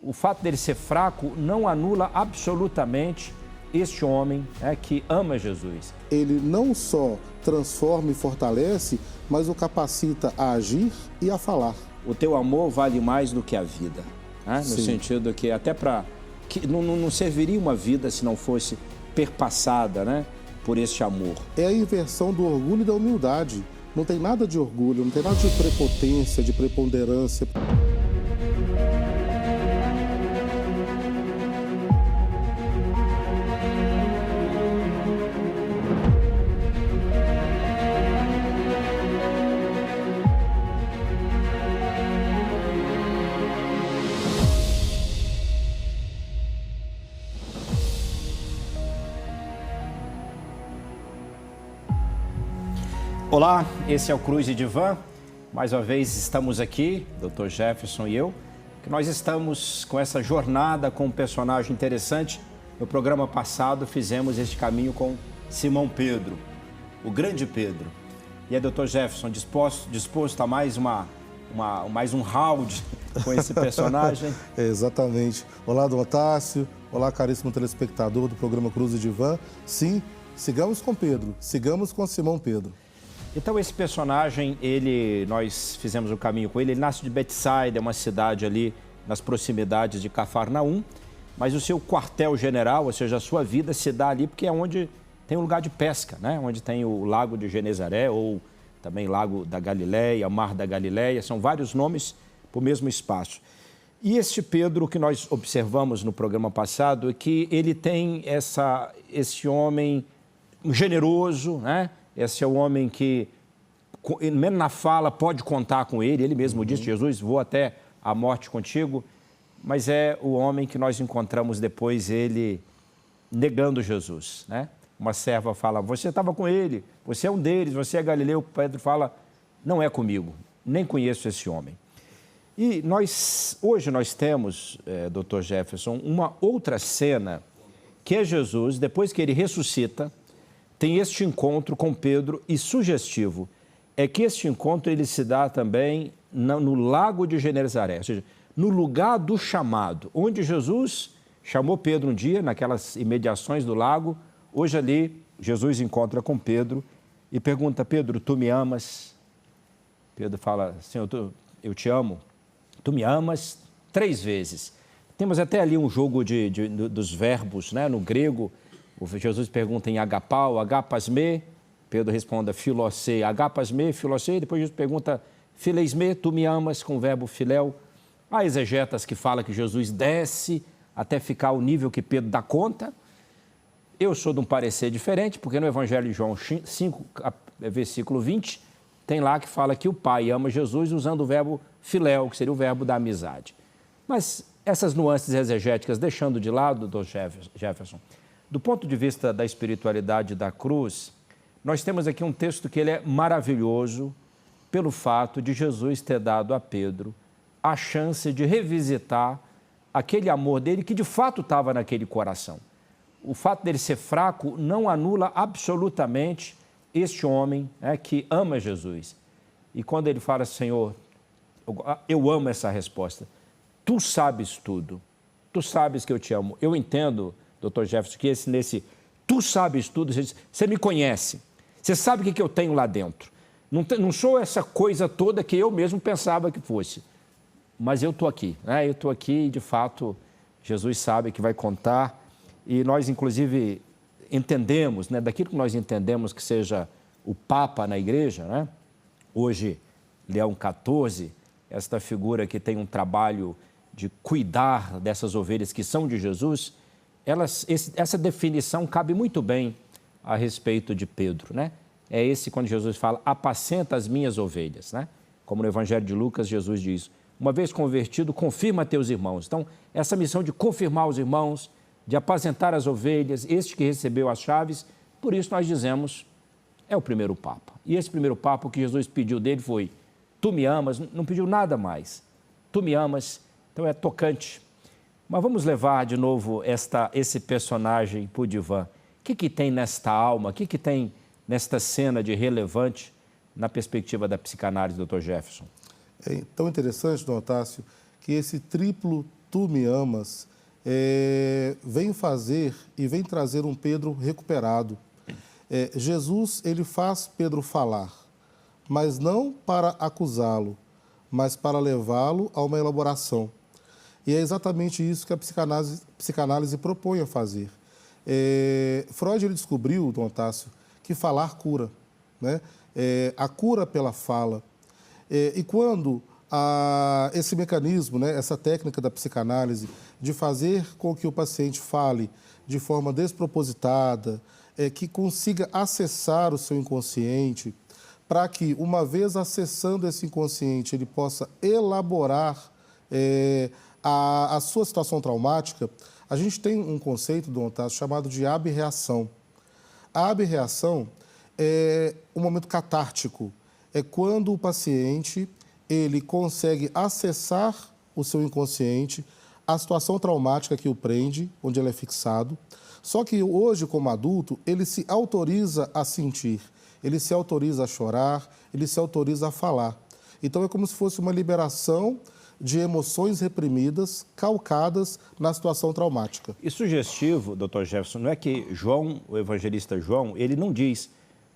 o fato dele ser fraco não anula absolutamente este homem, né, que ama Jesus. Ele não só transforma e fortalece, mas o capacita a agir e a falar. O teu amor vale mais do que a vida, né? No Sim. sentido que até para que não serviria uma vida se não fosse perpassada, né, por este amor. É a inversão do orgulho e da humildade. Não tem nada de orgulho, não tem nada de prepotência, de preponderância. Olá, esse é o Cruz e Divã. Mais uma vez estamos aqui, Dr. Jefferson e eu, que nós estamos com essa jornada com um personagem interessante. No programa passado fizemos este caminho com Simão Pedro, o grande Pedro. E aí, Dr. Jefferson, disposto a mais um round com esse personagem? Exatamente. Olá, Dom Otácio. Olá, caríssimo telespectador do programa Cruz e Divã. Sim, sigamos com Pedro, sigamos com Simão Pedro. Então, esse personagem, nós fizemos o caminho com ele. Ele nasce de Betsaida, uma cidade ali nas proximidades de Cafarnaum, mas o seu quartel-general, ou seja, a sua vida se dá ali porque é onde tem um lugar de pesca, né? Onde tem o Lago de Genezaré, ou também Lago da Galileia, Mar da Galileia, são vários nomes para o mesmo espaço. E este Pedro que nós observamos no programa passado é que ele tem esse homem generoso, né? Esse é o homem que, mesmo na fala, pode contar com ele. Ele mesmo disse, Jesus, vou até a morte contigo. Mas é o homem que nós encontramos depois, ele negando Jesus, né? Uma serva fala, você estava com ele, você é um deles, você é Galileu. Pedro fala, não é comigo, nem conheço esse homem. E hoje nós temos, Dr. Jefferson, uma outra cena, que é Jesus, depois que ele ressuscita, tem este encontro com Pedro, e sugestivo é que este encontro ele se dá também no Lago de Genezaré, ou seja, no lugar do chamado, onde Jesus chamou Pedro um dia, naquelas imediações do lago. Hoje ali, Jesus encontra com Pedro e pergunta, Pedro, tu me amas? Pedro fala, Senhor, eu te amo, tu me amas 3 vezes. Temos até ali um jogo dos verbos, né, no grego. Jesus pergunta em agapau, agapasme, Pedro responde filosê, agapasme, filosê, depois Jesus pergunta fileisme, tu me amas, com o verbo filéu. Há exegetas que falam que Jesus desce até ficar ao nível que Pedro dá conta. Eu sou de um parecer diferente, porque no Evangelho de João 5, versículo 20, tem lá que fala que o Pai ama Jesus usando o verbo filéu, que seria o verbo da amizade. Mas essas nuances exegéticas deixando de lado, Dr. Jefferson, do ponto de vista da espiritualidade da cruz, nós temos aqui um texto que ele é maravilhoso pelo fato de Jesus ter dado a Pedro a chance de revisitar aquele amor dele que de fato estava naquele coração. O fato dele ser fraco não anula absolutamente este homem, né, que ama Jesus. E quando ele fala, Senhor, eu amo essa resposta, tu sabes tudo, tu sabes que eu te amo. Eu entendo, Dr. Jefferson, que tu sabes tudo, você me conhece, você sabe o que eu tenho lá dentro. Não sou essa coisa toda que eu mesmo pensava que fosse, mas eu estou aqui, né? Eu estou aqui e, de fato, Jesus sabe que vai contar. E nós, inclusive, entendemos, né, daquilo que nós entendemos que seja o Papa na igreja, né? Hoje, Leão XIV, esta figura que tem um trabalho de cuidar dessas ovelhas que são de Jesus, essa definição cabe muito bem a respeito de Pedro, né? É esse quando Jesus fala, apacenta as minhas ovelhas, né? Como no Evangelho de Lucas, Jesus diz, uma vez convertido, confirma teus irmãos. Então, essa missão de confirmar os irmãos, de apacentar as ovelhas, este que recebeu as chaves, por isso nós dizemos, é o primeiro Papa. E esse primeiro Papa, o que Jesus pediu dele foi, tu me amas, não pediu nada mais, tu me amas, então é tocante. Mas vamos levar de novo esse personagem para o divã. O que tem nesta alma, o que tem nesta cena de relevante na perspectiva da psicanálise, Dr. Jefferson? É tão interessante, Dom Otácio, que esse triplo Tu Me Amas, vem fazer e vem trazer um Pedro recuperado. Jesus, ele faz Pedro falar, mas não para acusá-lo, mas para levá-lo a uma elaboração. E é exatamente isso que a psicanálise propõe a fazer. Freud ele descobriu, Dom Otávio, que falar cura, né? A cura pela fala. E quando esse mecanismo, né, essa técnica da psicanálise de fazer com que o paciente fale de forma despropositada, que consiga acessar o seu inconsciente, para que, uma vez acessando esse inconsciente, ele possa elaborar a sua situação traumática, a gente tem um conceito, Dom Otávio, chamado de abreação. A abreação é um momento catártico, é quando o paciente ele consegue acessar o seu inconsciente, a situação traumática que o prende, onde ele é fixado. Só que hoje, como adulto, ele se autoriza a sentir, ele se autoriza a chorar, ele se autoriza a falar. Então é como se fosse uma liberação de emoções reprimidas, calcadas na situação traumática. E sugestivo, doutor Jefferson, não é que João, o evangelista João, ele não diz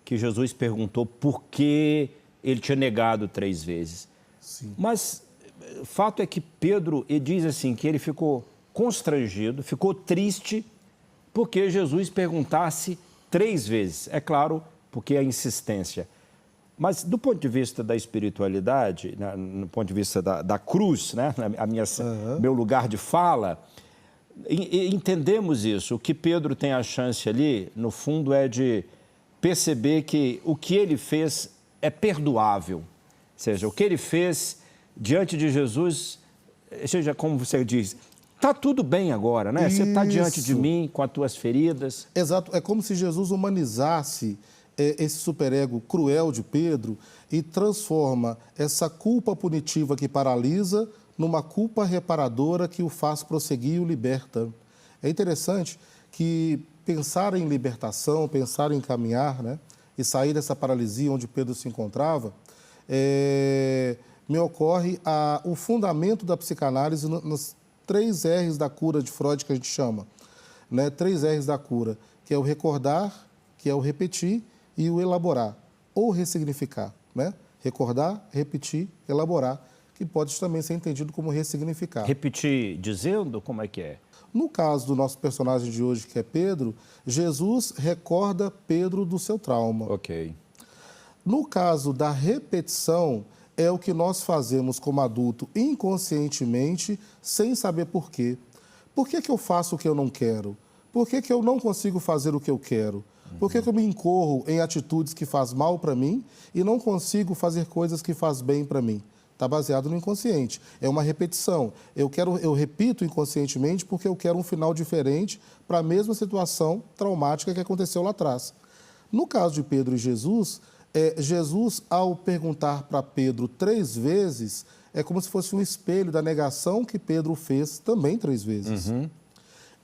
que Jesus perguntou por que ele tinha negado 3 vezes. Sim. Mas o fato é que Pedro, ele diz assim, que ele ficou constrangido, ficou triste, porque Jesus perguntasse 3 vezes. É claro, porque a insistência. Mas do ponto de vista da espiritualidade, no ponto de vista da cruz, né, meu lugar de fala, entendemos isso. O que Pedro tem a chance ali, no fundo, é de perceber que o que ele fez é perdoável. Ou seja, o que ele fez diante de Jesus, seja como você diz, está tudo bem agora, né? Você está diante de mim com as tuas feridas. Exato, é como se Jesus humanizasse esse superego cruel de Pedro e transforma essa culpa punitiva que paralisa numa culpa reparadora que o faz prosseguir e o liberta. É interessante que pensar em libertação, pensar em caminhar, né, e sair dessa paralisia onde Pedro se encontrava, me ocorre o fundamento da psicanálise nos 3 R's da cura de Freud, que a gente chama. Né? 3 R's da cura, que é o recordar, que é o repetir e o elaborar, ou ressignificar. Né? Recordar, repetir, elaborar, que pode também ser entendido como ressignificar. Repetir dizendo? Como é que é? No caso do nosso personagem de hoje, que é Pedro, Jesus recorda Pedro do seu trauma. Ok. No caso da repetição, é o que nós fazemos como adulto inconscientemente, sem saber por quê. Por que eu faço o que eu não quero? Por que eu não consigo fazer o que eu quero? Por que eu me incorro em atitudes que faz mal para mim e não consigo fazer coisas que faz bem para mim? Está baseado no inconsciente. É uma repetição. Eu repito inconscientemente porque eu quero um final diferente para a mesma situação traumática que aconteceu lá atrás. No caso de Pedro e Jesus, Jesus, ao perguntar para Pedro 3 vezes, é como se fosse um espelho da negação que Pedro fez também 3 vezes.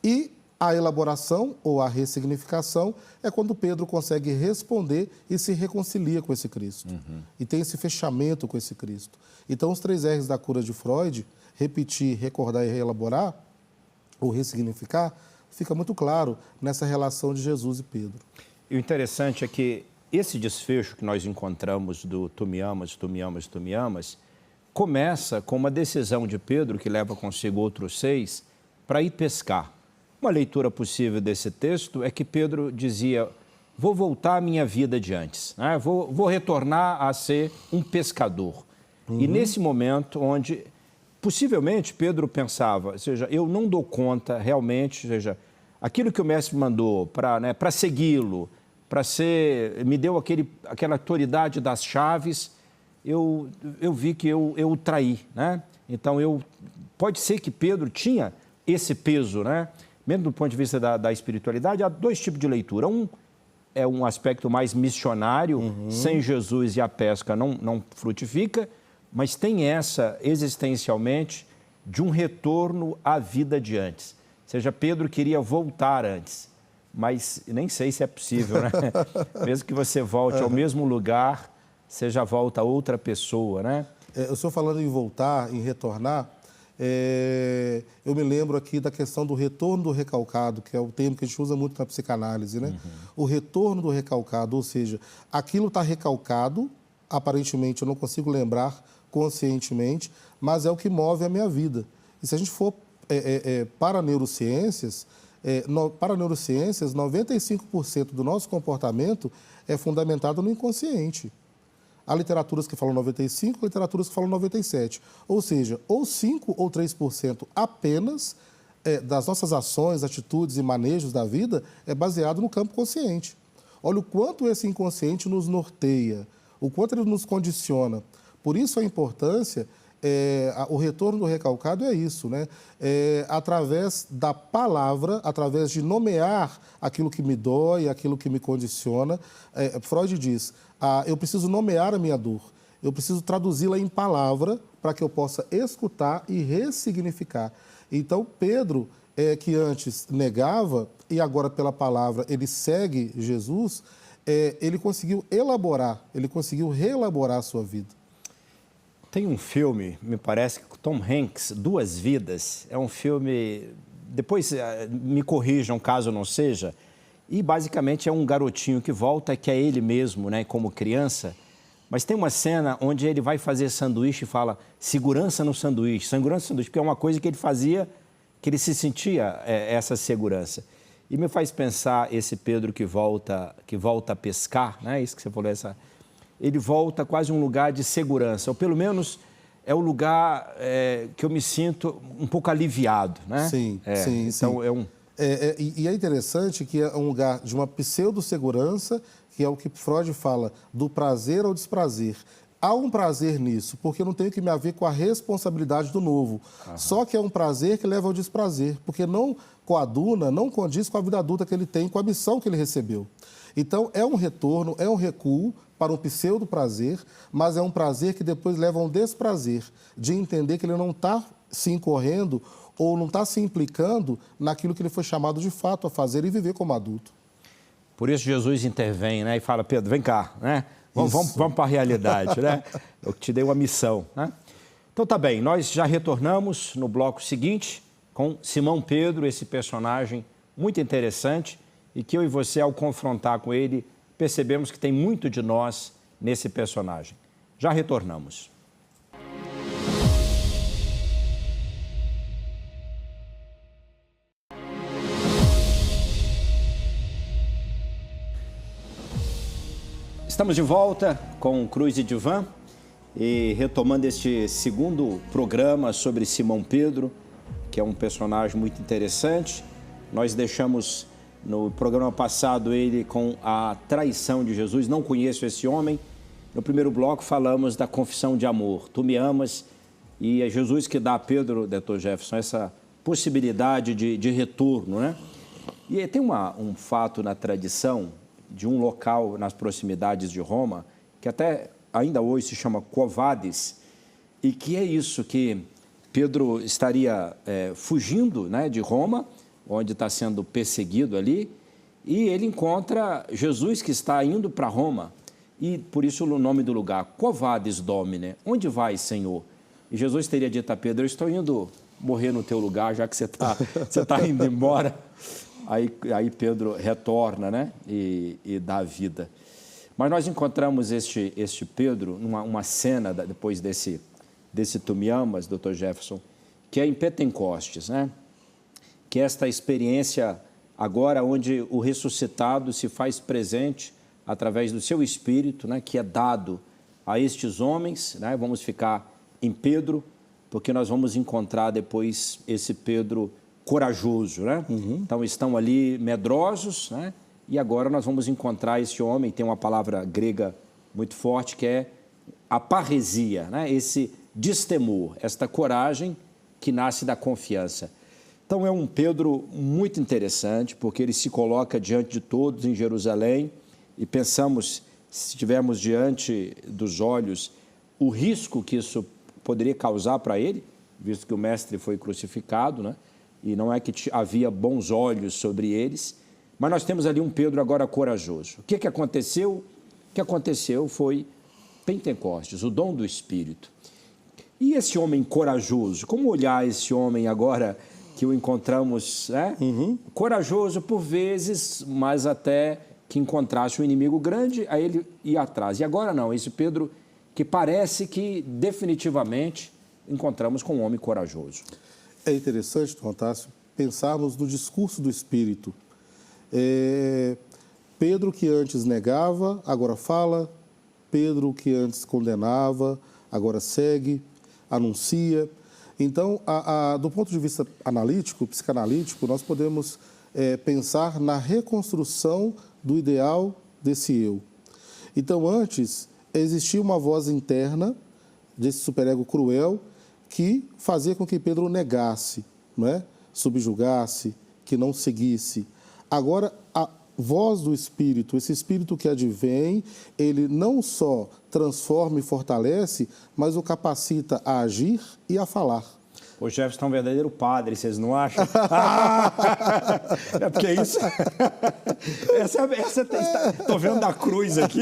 E a elaboração ou a ressignificação é quando Pedro consegue responder e se reconcilia com esse Cristo. E tem esse fechamento com esse Cristo. Então, os 3 R's da cura de Freud, repetir, recordar e reelaborar, ou ressignificar, fica muito claro nessa relação de Jesus e Pedro. E o interessante é que esse desfecho que nós encontramos do tu me amas, tu me amas, tu me amas, começa com uma decisão de Pedro, que leva consigo outros 6, para ir pescar. Uma leitura possível desse texto é que Pedro dizia, vou voltar à minha vida de antes, né? vou retornar a ser um pescador. E nesse momento onde, possivelmente, Pedro pensava, ou seja, eu não dou conta realmente, ou seja, aquilo que o mestre mandou para segui-lo, me deu aquela autoridade das chaves, eu vi que eu o traí, né? Então, pode ser que Pedro tinha esse peso, né? Mesmo do ponto de vista da espiritualidade, há 2 tipos de leitura. Um é um aspecto mais missionário, sem Jesus e a pesca não frutifica, mas tem essa, existencialmente, de um retorno à vida de antes. Ou seja, Pedro queria voltar antes, mas nem sei se é possível, né? Mesmo que você volte ao mesmo lugar, você já volta a outra pessoa, né? O senhor falando em voltar, em retornar, Eu me lembro aqui da questão do retorno do recalcado, que é o termo que a gente usa muito na psicanálise, né? O retorno do recalcado, ou seja, aquilo está recalcado, aparentemente eu não consigo lembrar conscientemente, mas é o que move a minha vida. E se a gente for para neurociências, 95% do nosso comportamento é fundamentado no inconsciente. Há literaturas que falam 95%, literaturas que falam 97%. Ou seja, ou 5% ou 3% apenas das nossas ações, atitudes e manejos da vida é baseado no campo consciente. Olha o quanto esse inconsciente nos norteia, o quanto ele nos condiciona. Por isso a importância, o retorno do recalcado é isso, né? Através da palavra, através de nomear aquilo que me dói, aquilo que me condiciona. Freud diz, eu preciso nomear a minha dor, eu preciso traduzi-la em palavra para que eu possa escutar e ressignificar. Então, Pedro, que antes negava e agora pela palavra ele segue Jesus, ele conseguiu elaborar, ele conseguiu reelaborar a sua vida. Tem um filme, me parece, com Tom Hanks, Duas Vidas. É um filme, depois me corrijam caso não seja, e basicamente é um garotinho que volta, que é ele mesmo, né, como criança, mas tem uma cena onde ele vai fazer sanduíche e fala segurança no sanduíche, porque é uma coisa que ele fazia, que ele se sentia essa segurança. E me faz pensar esse Pedro que volta a pescar, né, isso que você falou, ele volta quase um lugar de segurança, ou pelo menos é o lugar que eu me sinto um pouco aliviado, né? Sim, sim. Então sim. E é interessante que é um lugar de uma pseudo-segurança, que é o que Freud fala, do prazer ao desprazer. Há um prazer nisso, porque eu não tenho que me haver com a responsabilidade do novo. Só que é um prazer que leva ao desprazer, porque não coaduna, não condiz com a vida adulta que ele tem, com a missão que ele recebeu. Então, é um retorno, é um recuo para um pseudo-prazer, mas é um prazer que depois leva a um desprazer, de entender que ele não está se incorrendo ou não está se implicando naquilo que ele foi chamado de fato a fazer e viver como adulto. Por isso Jesus intervém, né, e fala, Pedro, vem cá, né? Vamos para a realidade, né? Eu te dei uma missão, né? Então tá bem, nós já retornamos no bloco seguinte com Simão Pedro, esse personagem muito interessante e que eu e você, ao confrontar com ele, percebemos que tem muito de nós nesse personagem. Já retornamos. Estamos de volta com Cruz e Divã e retomando este segundo programa sobre Simão Pedro, que é um personagem muito interessante. Nós deixamos no programa passado ele com a traição de Jesus, não conheço esse homem. No primeiro bloco falamos da confissão de amor, tu me amas, e é Jesus que dá a Pedro, Dr. Jefferson, essa possibilidade de retorno, né? E tem um fato na tradição de um local nas proximidades de Roma, que até ainda hoje se chama Quo Vadis, e que é isso, que Pedro estaria fugindo, né, de Roma, onde está sendo perseguido ali, e ele encontra Jesus que está indo para Roma, e por isso o nome do lugar, Quo Vadis Domine, onde vai, Senhor? E Jesus teria dito a Pedro, eu estou indo morrer no teu lugar, já que você tá indo embora. Aí Pedro retorna, né, e dá a vida. Mas nós encontramos este Pedro numa cena depois desse Tu me amas, Dr. Jefferson, que é em Pentecostes, né? Que é esta experiência agora onde o ressuscitado se faz presente através do seu Espírito, né, que é dado a estes homens, né? Vamos ficar em Pedro, porque nós vamos encontrar depois esse Pedro corajoso, né? Então estão ali medrosos, né? E agora nós vamos encontrar esse homem, tem uma palavra grega muito forte que é a parresia, né? Esse destemor, esta coragem que nasce da confiança. Então é um Pedro muito interessante, porque ele se coloca diante de todos em Jerusalém e pensamos, se estivermos diante dos olhos, o risco que isso poderia causar para ele, visto que o mestre foi crucificado, né? E não é que havia bons olhos sobre eles, mas nós temos ali um Pedro agora corajoso. O que aconteceu? O que aconteceu foi Pentecostes, o dom do Espírito. E esse homem corajoso? Como olhar esse homem agora que o encontramos, né? Corajoso por vezes, mas até que encontrasse um inimigo grande, aí ele ia atrás. E agora não, esse Pedro que parece que definitivamente encontramos com um homem corajoso. É interessante, Dom Otávio, pensarmos no discurso do Espírito. Pedro que antes negava, agora fala. Pedro que antes condenava, agora segue, anuncia. Então, do ponto de vista analítico, psicanalítico, nós podemos pensar na reconstrução do ideal desse eu. Então, antes, existia uma voz interna desse superego cruel que fazia com que Pedro negasse, né? Subjugasse, que não seguisse. Agora, a voz do Espírito, esse Espírito que advém, ele não só transforma e fortalece, mas o capacita a agir e a falar. O Jefferson é um verdadeiro padre, vocês não acham? É porque isso... Estou vendo da cruz aqui.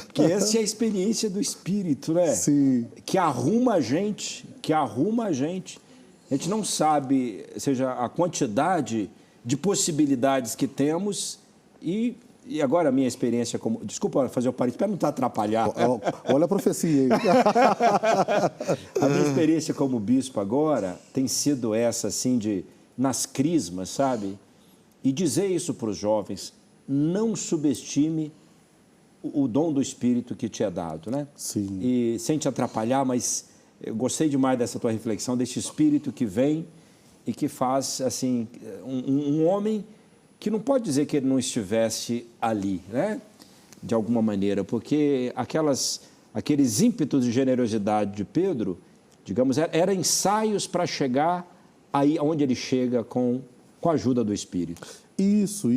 Porque essa é a experiência do Espírito, né? Sim. Que arruma a gente, A gente não sabe, seja, a quantidade de possibilidades que temos e agora a minha experiência como... Desculpa fazer o parênteses, para não te atrapalhar. Olha a profecia aí. A minha experiência como bispo agora tem sido essa, assim, nas crismas, sabe? E dizer isso para os jovens, não subestime o dom do Espírito que te é dado, né? Sim. E sem te atrapalhar, mas eu gostei demais dessa tua reflexão, desse Espírito que vem e que faz, assim, um homem que não pode dizer que ele não estivesse ali, né? De alguma maneira, porque aqueles ímpetos de generosidade de Pedro, digamos, eram ensaios para chegar aí onde ele chega com a ajuda do Espírito. Isso.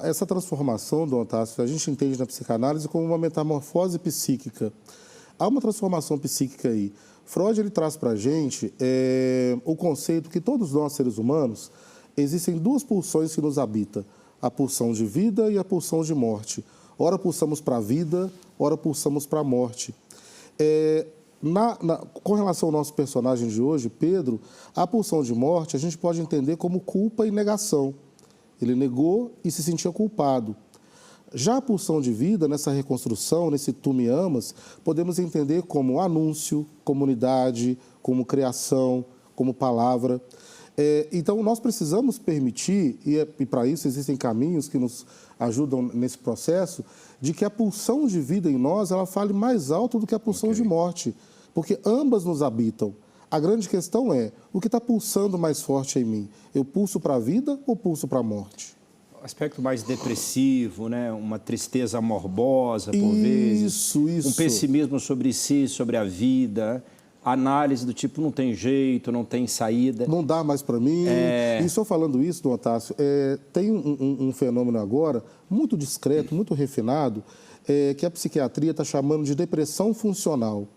Essa transformação, Dom Otávio, a gente entende na psicanálise como uma metamorfose psíquica. Há uma transformação psíquica aí. Freud ele traz para a gente o conceito que todos nós, seres humanos, existem duas pulsões que nos habitam, a pulsão de vida e a pulsão de morte. Ora pulsamos para a vida, ora pulsamos para a morte. Com relação ao nosso personagem de hoje, Pedro, a pulsão de morte a gente pode entender como culpa e negação. Ele negou e se sentia culpado. Já a pulsão de vida, nessa reconstrução, nesse Tu Me Amas, podemos entender como anúncio, comunidade, como criação, como palavra. Então, nós precisamos permitir, e para isso existem caminhos que nos ajudam nesse processo, de que a pulsão de vida em nós, ela fale mais alto do que a pulsão de morte, porque ambas nos habitam. A grande questão é, o que está pulsando mais forte em mim? Eu pulso para a vida ou pulso para a morte? O aspecto mais depressivo, né? Uma tristeza morbosa, por vezes. Isso. Um pessimismo sobre si, sobre a vida. Análise do tipo, não tem jeito, não tem saída. Não dá mais para mim. E só falando isso, Dom Otávio, tem um fenômeno agora muito discreto, muito refinado, que a psiquiatria está chamando de depressão funcional.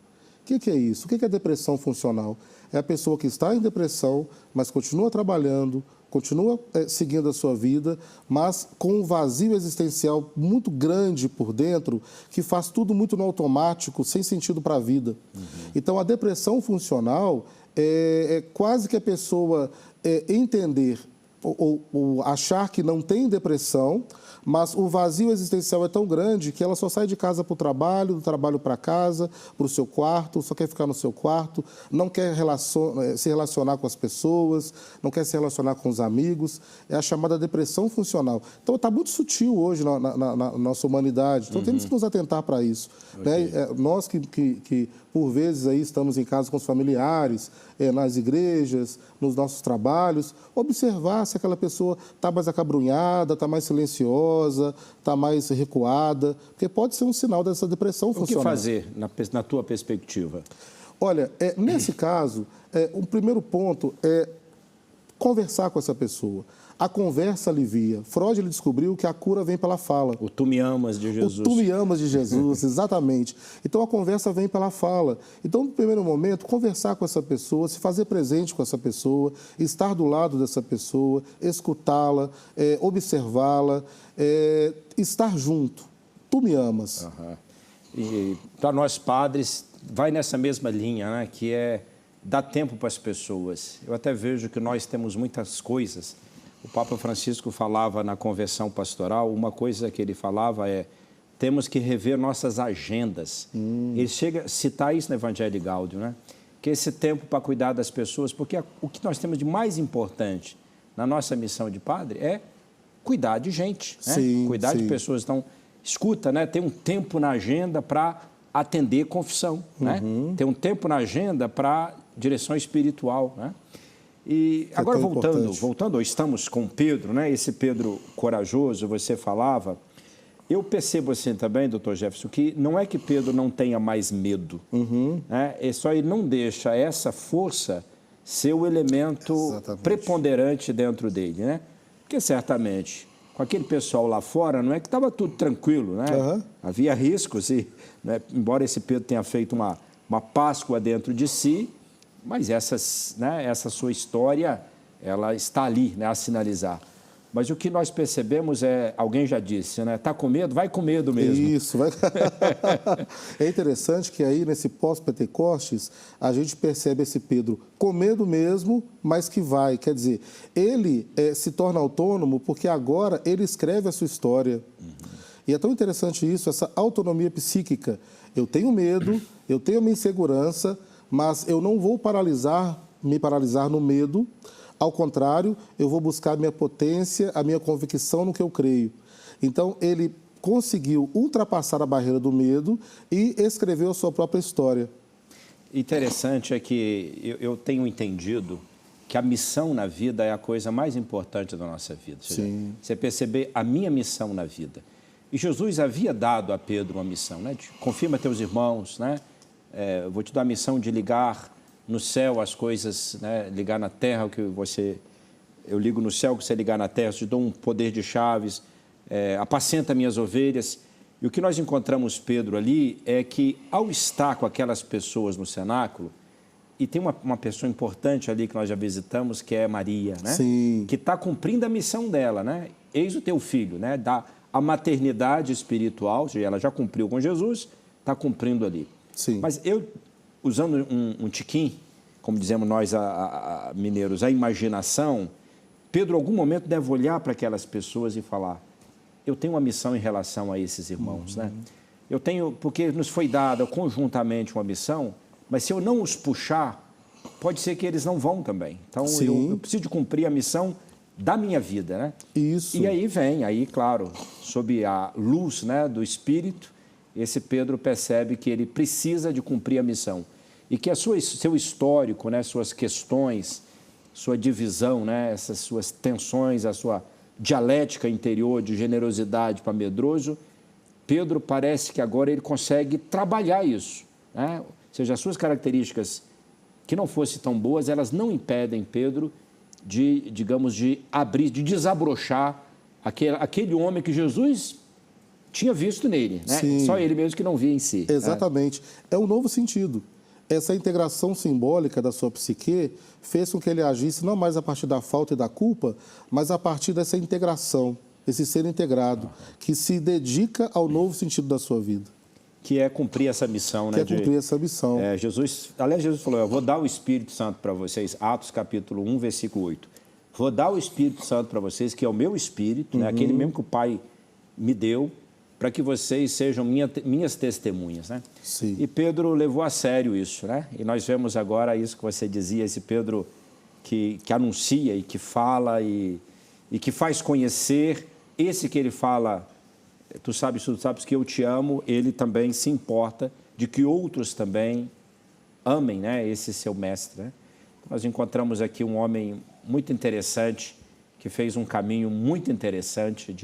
O que é isso? O que é depressão funcional? É a pessoa que está em depressão, mas continua trabalhando, continua seguindo a sua vida, mas com um vazio existencial muito grande por dentro, que faz tudo muito no automático, sem sentido para a vida. Então, a depressão funcional é quase que a pessoa entender ou achar que não tem depressão, mas o vazio existencial é tão grande que ela só sai de casa para o trabalho, do trabalho para casa, para o seu quarto, só quer ficar no seu quarto, não quer se relacionar com as pessoas, não quer se relacionar com os amigos. É a chamada depressão funcional. Então, está muito sutil hoje na nossa humanidade. Então, temos que nos atentar para isso. Né? Nós que, por vezes, aí estamos em casa com os familiares, nas igrejas, nos nossos trabalhos, observar se aquela pessoa está mais acabrunhada, está mais silenciosa, está mais recuada, porque pode ser um sinal dessa depressão funcional. O que fazer, na tua perspectiva? Olha, nesse caso, o primeiro ponto é conversar com essa pessoa. A conversa alivia. Freud ele descobriu que a cura vem pela fala. O Tu Me Amas de Jesus. O Tu Me Amas de Jesus, exatamente. Então, a conversa vem pela fala. Então, no primeiro momento, conversar com essa pessoa, se fazer presente com essa pessoa, estar do lado dessa pessoa, escutá-la, observá-la, estar junto. Tu me amas. E para nós padres, vai nessa mesma linha, né? Que é dar tempo para as pessoas. Eu até vejo que nós temos muitas coisas. O Papa Francisco falava na conversão pastoral, uma coisa que ele falava é: temos que rever nossas agendas. Ele chega a citar isso no Evangelho de Gáudio, né? Que esse tempo para cuidar das pessoas, porque o que nós temos de mais importante na nossa missão de padre é cuidar de gente, né? Sim, Cuidar de sim. pessoas. Então, escuta, né? Tem um tempo na agenda para atender confissão, né? Tem um tempo na agenda para direção espiritual, né? E agora voltando, estamos com Pedro, né? Esse Pedro corajoso, você falava. Eu percebo assim também, doutor Jefferson, que não é que Pedro não tenha mais medo, né? É só ele não deixa essa força ser o elemento preponderante dentro dele, né? Porque certamente, com aquele pessoal lá fora, não é que estava tudo tranquilo, né? Havia riscos, e, né, embora esse Pedro tenha feito uma Páscoa dentro de si, mas essa sua história, ela está ali, né, a sinalizar. Mas o que nós percebemos é, alguém já disse, né? Está com medo? Vai com medo mesmo. Isso. Vai... É interessante que aí, nesse pós-Pentecostes, a gente percebe esse Pedro com medo mesmo, mas que vai. Quer dizer, ele se torna autônomo porque agora ele escreve a sua história. E é tão interessante isso, essa autonomia psíquica. Eu tenho medo, eu tenho a minha insegurança, mas eu não vou me paralisar no medo. Ao contrário, eu vou buscar a minha potência, a minha convicção no que eu creio. Então, ele conseguiu ultrapassar a barreira do medo e escreveu a sua própria história. Interessante é que eu tenho entendido que a missão na vida é a coisa mais importante da nossa vida. Sim. Você perceber a minha missão na vida. E Jesus havia dado a Pedro uma missão, né? Confirma teus irmãos, né? Eu vou te dar a missão de ligar no céu as coisas, né? Ligar na terra o que eu ligo no céu, o que você ligar na terra, eu te dou um poder de chaves, apacenta minhas ovelhas. E o que nós encontramos Pedro ali é que, ao estar com aquelas pessoas no cenáculo, e tem uma pessoa importante ali que nós já visitamos, que é Maria, né? Sim. Que está cumprindo a missão dela, né? Eis o teu filho, né? A maternidade espiritual, ou seja, ela já cumpriu com Jesus, está cumprindo ali. Sim. Mas eu, usando um tiquim, como dizemos nós mineiros, a imaginação, Pedro, em algum momento, deve olhar para aquelas pessoas e falar: eu tenho uma missão em relação a esses irmãos, né? Eu tenho, porque nos foi dada conjuntamente uma missão, mas se eu não os puxar, pode ser que eles não vão também. Então, eu preciso de cumprir a missão da minha vida, né? Isso. E aí, claro, sob a luz, né, do Espírito, esse Pedro percebe que ele precisa de cumprir a missão. E que seu histórico, né, suas questões, sua divisão, né, essas suas tensões, a sua dialética interior de generosidade para medroso, Pedro parece que agora ele consegue trabalhar isso, né? Ou seja, as suas características que não fossem tão boas, elas não impedem Pedro de abrir, de desabrochar aquele homem que Jesus tinha visto nele, né? Sim. Só ele mesmo que não via em si. Exatamente. É um novo sentido. Essa integração simbólica da sua psique fez com que ele agisse não mais a partir da falta e da culpa, mas a partir dessa integração, esse ser integrado, que se dedica ao novo sentido da sua vida. Que é cumprir essa missão, né? Que é cumprir essa missão. Jesus falou: eu vou dar o Espírito Santo para vocês, Atos capítulo 1, versículo 8. Vou dar o Espírito Santo para vocês, que é o meu Espírito, né? Aquele mesmo que o Pai me deu, para que vocês sejam minhas testemunhas, né? Sim. E Pedro levou a sério isso, né? E nós vemos agora isso que você dizia, esse Pedro que anuncia e que fala e que faz conhecer, esse que ele fala: tu sabes que eu te amo, ele também se importa de que outros também amem, né, esse seu mestre, né? Nós encontramos aqui um homem muito interessante, que fez um caminho muito interessante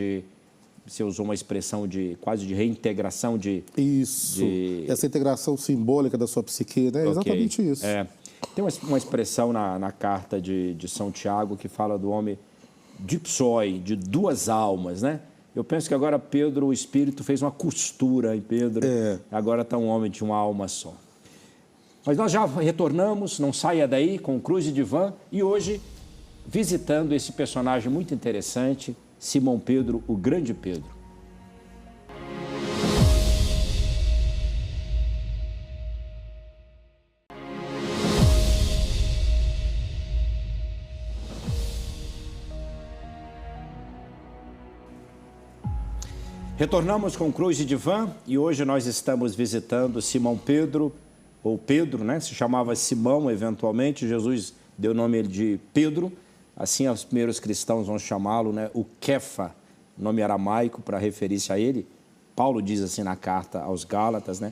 você usou uma expressão quase de reintegração Isso, essa integração simbólica da sua psique, né? Okay. Exatamente isso. Tem uma expressão na carta de São Tiago que fala do homem dipsoi, de duas almas, né? Eu penso que agora Pedro, o Espírito, fez uma costura em Pedro. Agora está um homem de uma alma só. Mas nós já retornamos, não saia daí, com Cruz de Divã, e hoje visitando esse personagem muito interessante, Simão Pedro, o grande Pedro. Retornamos com Cruz e Divã e hoje nós estamos visitando Simão Pedro, ou Pedro, né? Se chamava Simão eventualmente, Jesus deu o nome de Pedro, assim os primeiros cristãos vão chamá-lo, né? O Kefa, nome aramaico para referir-se a ele. Paulo diz assim na carta aos Gálatas, né?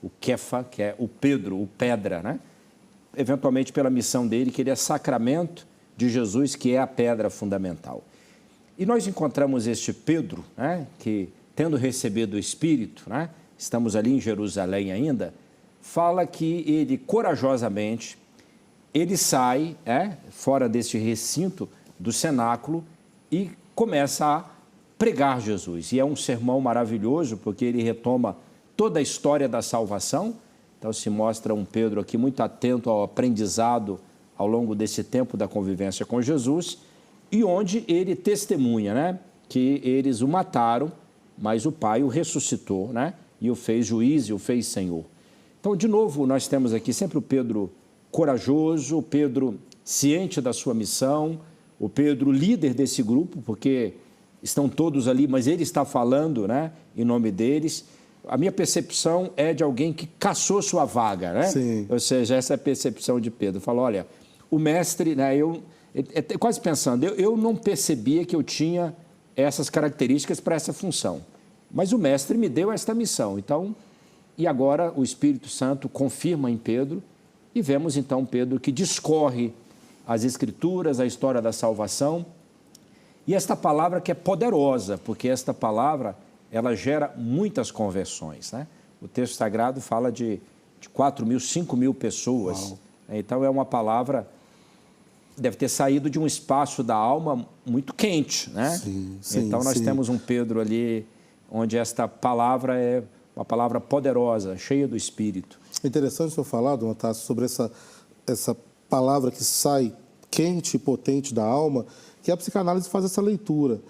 O Kefa, que é o Pedro, o Pedra, né? Eventualmente pela missão dele, que ele é sacramento de Jesus, que é a pedra fundamental. E nós encontramos este Pedro, né? Que tendo recebido o Espírito, né? Estamos ali em Jerusalém ainda, fala que ele corajosamente, ele sai fora deste recinto do cenáculo e começa a pregar Jesus. E é um sermão maravilhoso, porque ele retoma toda a história da salvação. Então se mostra um Pedro aqui muito atento ao aprendizado ao longo desse tempo da convivência com Jesus, e onde ele testemunha, né? Que eles o mataram, mas o Pai o ressuscitou, né? E o fez juiz e o fez Senhor. Então, de novo, nós temos aqui sempre o Pedro corajoso, o Pedro ciente da sua missão, o Pedro líder desse grupo, porque estão todos ali, mas ele está falando, né? Em nome deles. A minha percepção é de alguém que caçou sua vaga, né? Sim. Ou seja, essa é a percepção de Pedro. Falou, olha, o mestre, né? Quase pensando, eu não percebia que eu tinha essas características para essa função. Mas o mestre me deu esta missão. Então, e agora o Espírito Santo confirma em Pedro e vemos então Pedro que discorre as Escrituras, a história da salvação. E esta palavra que é poderosa, porque esta palavra, ela gera muitas conversões, né? O texto sagrado fala de 4 mil, 5 mil pessoas. Uau. Então, é uma palavra deve ter saído de um espaço da alma muito quente, né? Sim, sim, então nós temos um Pedro ali onde esta palavra é uma palavra poderosa, cheia do Espírito. É interessante o senhor falar, Dom Otávio, sobre essa palavra que sai quente e potente da alma, que a psicanálise faz essa leitura.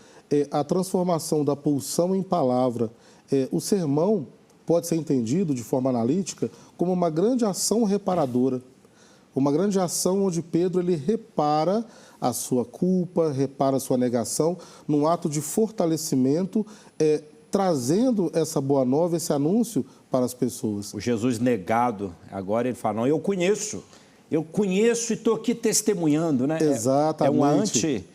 A transformação da pulsão em palavra. O sermão pode ser entendido de forma analítica como uma grande ação reparadora. Uma grande ação onde Pedro ele repara a sua culpa, repara a sua negação, num ato de fortalecimento, trazendo essa boa nova, esse anúncio para as pessoas. O Jesus negado, agora ele fala, não, eu conheço e estou aqui testemunhando, né? Exatamente.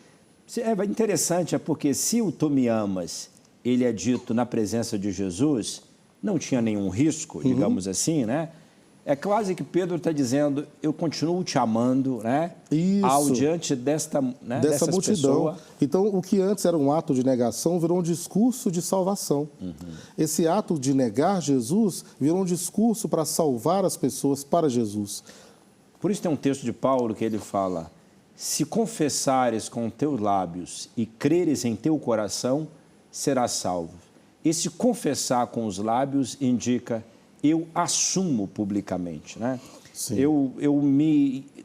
É interessante, porque se o tu me amas, ele é dito na presença de Jesus, não tinha nenhum risco, digamos assim, né? É quase que Pedro está dizendo, eu continuo te amando, né? Isso. Diante dessa multidão. Pessoa. Então, o que antes era um ato de negação virou um discurso de salvação. Esse ato de negar Jesus virou um discurso para salvar as pessoas para Jesus. Por isso tem um texto de Paulo que ele fala, se confessares com teus lábios e creres em teu coração, serás salvo. Esse confessar com os lábios indica eu assumo publicamente, né? Sim. Eu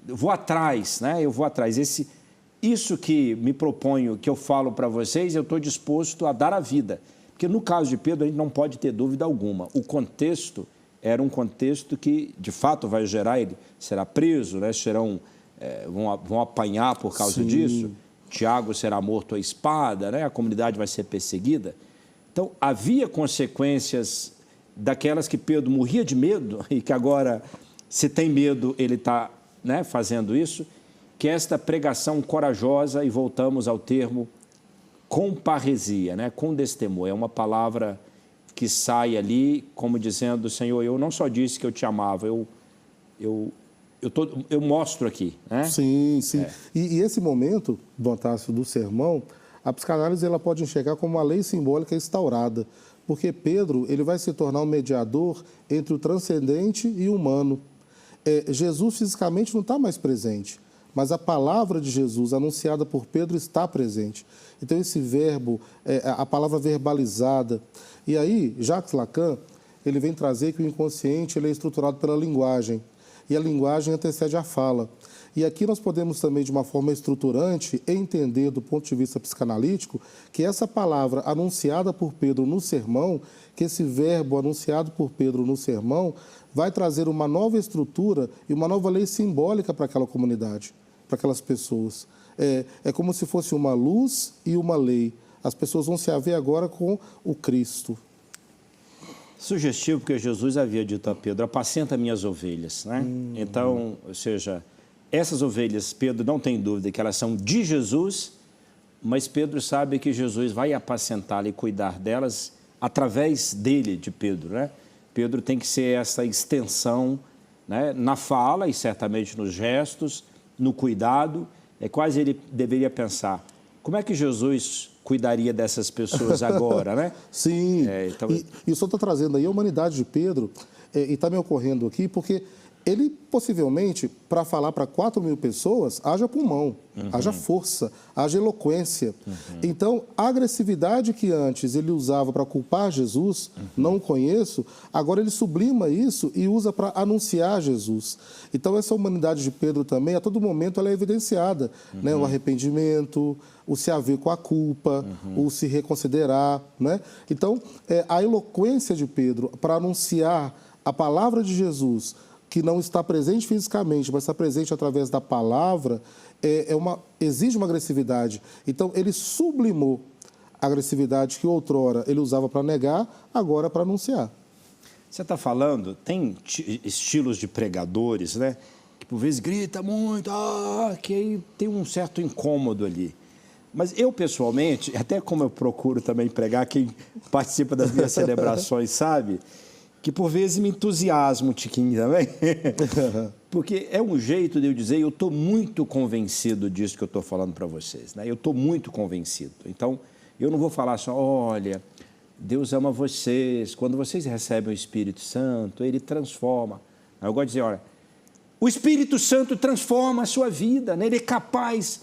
vou atrás, né? Eu vou atrás. Isso que me proponho, que eu falo para vocês, eu estou disposto a dar a vida. Porque no caso de Pedro, a gente não pode ter dúvida alguma. O contexto era um contexto que, de fato, vai gerar, ele será preso, né? Vão apanhar por causa disso. Tiago será morto à espada, né? A comunidade vai ser perseguida. Então, havia consequências daquelas que Pedro morria de medo e que agora, se tem medo, ele está, né, fazendo isso, que é esta pregação corajosa, e voltamos ao termo com parresia, né, com destemor. É uma palavra que sai ali como dizendo, Senhor, eu não só disse que eu te amava, eu mostro aqui. Né? Sim, sim. E esse momento, Dom Otávio, do sermão, a psicanálise ela pode enxergar como uma lei simbólica instaurada, porque Pedro ele vai se tornar um mediador entre o transcendente e o humano. Jesus fisicamente não está mais presente, mas a palavra de Jesus anunciada por Pedro está presente. Então, esse verbo, a palavra verbalizada. E aí, Jacques Lacan, ele vem trazer que o inconsciente ele é estruturado pela linguagem, e a linguagem antecede a fala. E aqui nós podemos também, de uma forma estruturante, entender do ponto de vista psicanalítico que essa palavra anunciada por Pedro no sermão, que esse verbo anunciado por Pedro no sermão, vai trazer uma nova estrutura e uma nova lei simbólica para aquela comunidade, para aquelas pessoas. É como se fosse uma luz e uma lei. As pessoas vão se haver agora com o Cristo. Sugestivo, porque Jesus havia dito a Pedro, apacenta minhas ovelhas, né? Então, ou seja, essas ovelhas, Pedro não tem dúvida que elas são de Jesus, mas Pedro sabe que Jesus vai apacentá-la e cuidar delas através dele, de Pedro, né? Pedro tem que ser essa extensão, né, na fala e certamente nos gestos, no cuidado. É quase ele deveria pensar, como é que Jesus cuidaria dessas pessoas agora, né? Sim, Então... e o senhor está trazendo aí a humanidade de Pedro, e está me ocorrendo aqui, porque ele possivelmente, para falar para 4.000 pessoas, haja pulmão, haja força, haja eloquência. Então, a agressividade que antes ele usava para culpar Jesus, não o conheço, agora ele sublima isso e usa para anunciar Jesus. Então, essa humanidade de Pedro também, a todo momento, ela é evidenciada, né? O arrependimento, o se haver com a culpa, o se reconsiderar, né? Então, a eloquência de Pedro para anunciar a palavra de Jesus, que não está presente fisicamente, mas está presente através da palavra, exige uma agressividade. Então, ele sublimou a agressividade que outrora ele usava para negar, agora para anunciar. Você está falando, tem estilos de pregadores, né? Que por vezes grita muito, que aí tem um certo incômodo ali. Mas eu, pessoalmente, até como eu procuro também pregar, quem participa das minhas celebrações sabe, que por vezes me entusiasma um tiquinho também, porque é um jeito de eu dizer, eu estou muito convencido disso que eu estou falando para vocês, né? Eu estou muito convencido. Então, eu não vou falar só, olha, Deus ama vocês, quando vocês recebem o Espírito Santo, Ele transforma. Eu gosto de dizer, olha, o Espírito Santo transforma a sua vida, né? Ele é capaz.